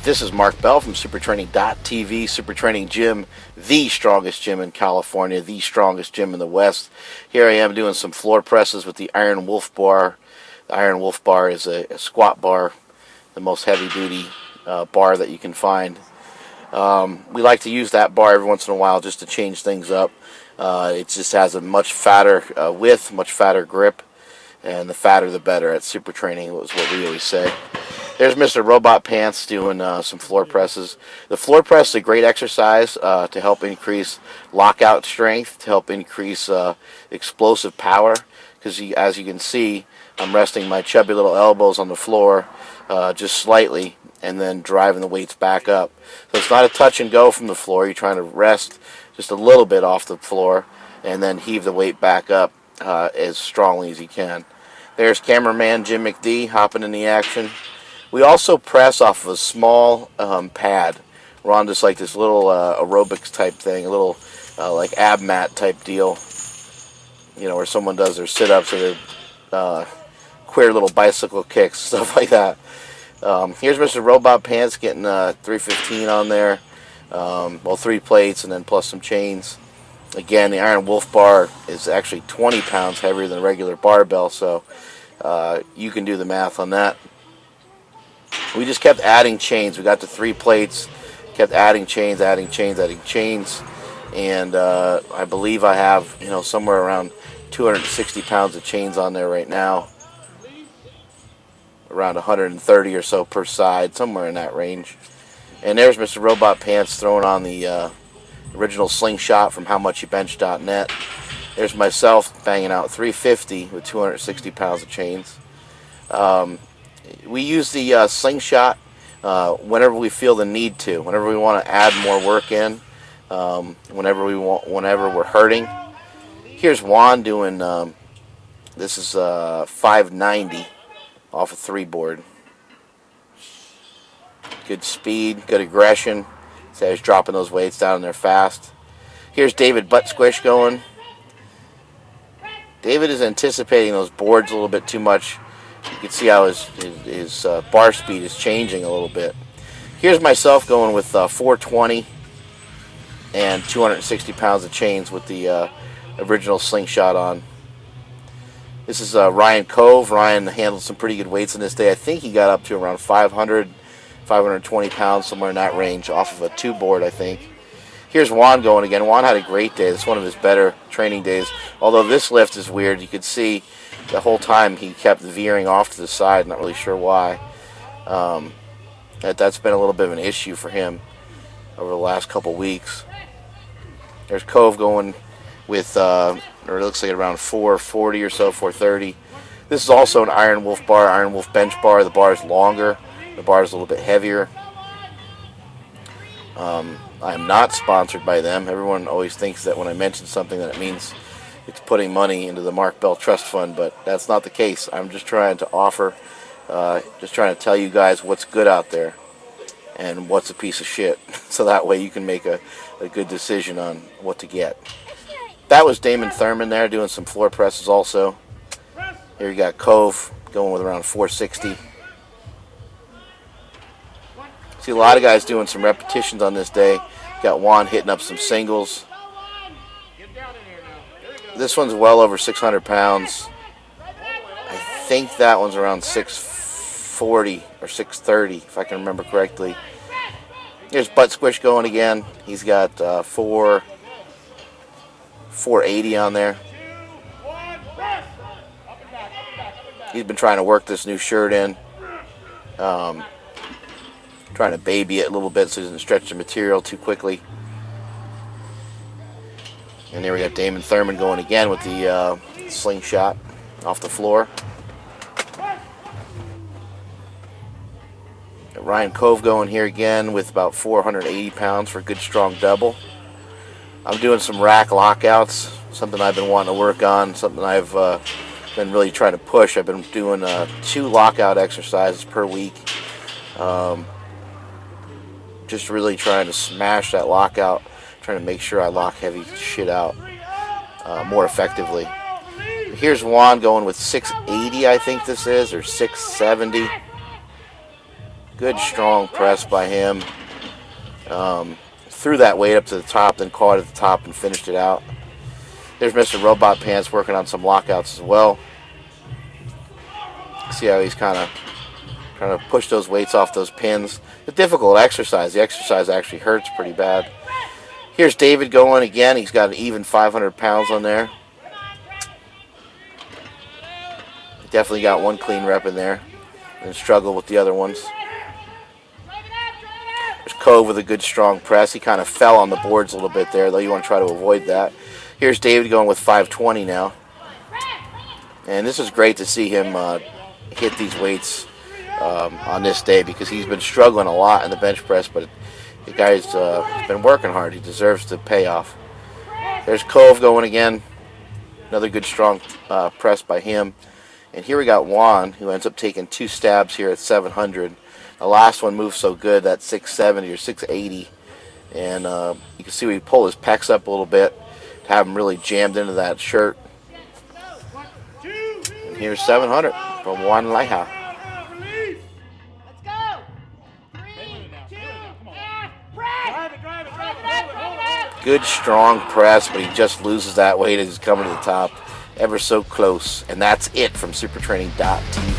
This is Mark Bell from supertraining.tv, Super Training Gym, the strongest gym in California, the strongest gym in the West. Here I am doing some floor presses with the Iron Wolf bar. The Iron Wolf bar is a squat bar, the most heavy-duty bar that you can find. We like to use that bar every once in a while just to change things up. It just has a much fatter width, much fatter grip, and the fatter the better at Super Training, was what we always say. There's Mr. Robot Pants doing some floor presses. The floor press is a great exercise to help increase lockout strength, to help increase explosive power, because as you can see, I'm resting my chubby little elbows on the floor just slightly and then driving the weights back up. So it's not a touch and go from the floor. You're trying to rest just a little bit off the floor and then heave the weight back up as strongly as you can. There's cameraman Jim McD hopping in the action. We also press off of a small pad. We're on just like this little aerobics type thing, a little like ab mat type deal, you know, where someone does their sit-ups or their queer little bicycle kicks, stuff like that. Here's Mr. Robot Pants getting 315 on there, well, 3 plates and then plus some chains. Again, the Iron Wolf bar is actually 20 pounds heavier than a regular barbell, so you can do the math on that. We just kept adding chains. We got to 3 plates, kept adding chains, and I believe I have, you know, somewhere around 260 pounds of chains on there right now, around 130 or so per side, somewhere in that range. And there's Mr. Robot Pants throwing on the original slingshot from howmuchyoubench.net. There's myself banging out 350 with 260 pounds of chains. We use the slingshot whenever we feel the need to, whenever we want to add more work in, whenever we're hurting. Here's Juan doing this is 590 off a 3 board. Good speed, good aggression. So he's dropping those weights down there fast. Here's David Butt Squish going. David is anticipating those boards a little bit too much. You can see how his bar speed is changing a little bit. Here's myself going with 420 and 260 pounds of chains with the original slingshot on. This is Ryan Cove. Ryan handled some pretty good weights in this day. I think he got up to around 500, 520 pounds, somewhere in that range, off of a 2 board, I think. Here's Juan going again. Juan had a great day. This is one of his better training days. Although this lift is weird. You could see the whole time he kept veering off to the side, not really sure why. That's been a little bit of an issue for him over the last couple weeks. There's Cove going with, or it looks like around 440 or so, 430. This is also an Iron Wolf bar, Iron Wolf bench bar. The bar is longer. The bar is a little bit heavier. I am not sponsored by them. Everyone always thinks that when I mention something that it means it's putting money into the Mark Bell Trust Fund, but that's not the case. I'm just trying to offer, just trying to tell you guys what's good out there and what's a piece of shit, so that way you can make a good decision on what to get. That was Damon Thurman there doing some floor presses also. Here you got Cove going with around 460. See a lot of guys doing some repetitions on this day. Got Juan hitting up some singles. This one's well over 600 pounds. I think that one's around 640 or 630, if I can remember correctly. Here's Butt Squish going again. He's got 480 on there. He's been trying to work this new shirt in. Trying to baby it a little bit so he doesn't stretch the material too quickly. And there we got Damon Thurman going again with the slingshot off the floor. Got Ryan Cove going here again with about 480 pounds for a good strong double. I'm doing some rack lockouts, something I've been wanting to work on, something I've been really trying to push. I've been doing 2 lockout exercises per week. Just really trying to smash that lockout, trying to make sure I lock heavy shit out more effectively. Here's Juan going with 680, I think this is, or 670. Good strong press by him. Threw that weight up to the top, then caught it at the top and finished it out. There's Mr. Robot Pants working on some lockouts as well. See how he's kind of trying to push those weights off those pins. The difficult exercise. The exercise actually hurts pretty bad. Here's David going again. He's got an even 500 pounds on there. Definitely got one clean rep in there and struggled with the other ones. There's Cove with a good strong press. He kind of fell on the boards a little bit there, though you want to try to avoid that. Here's David going with 520 now. And this is great to see him hit these weights on this day, because he's been struggling a lot in the bench press, but the guy's been working hard. He deserves the payoff. There's Cove going again. Another good strong press by him. And here we got Juan, who ends up taking 2 stabs here at 700. The last one moved so good, that 670 or 680. And you can see we pull his pecs up a little bit to have him really jammed into that shirt. And here's 700 from Juan Leija. Good strong press, but he just loses that weight as he's coming to the top. Ever so close. And that's it from supertraining.tv.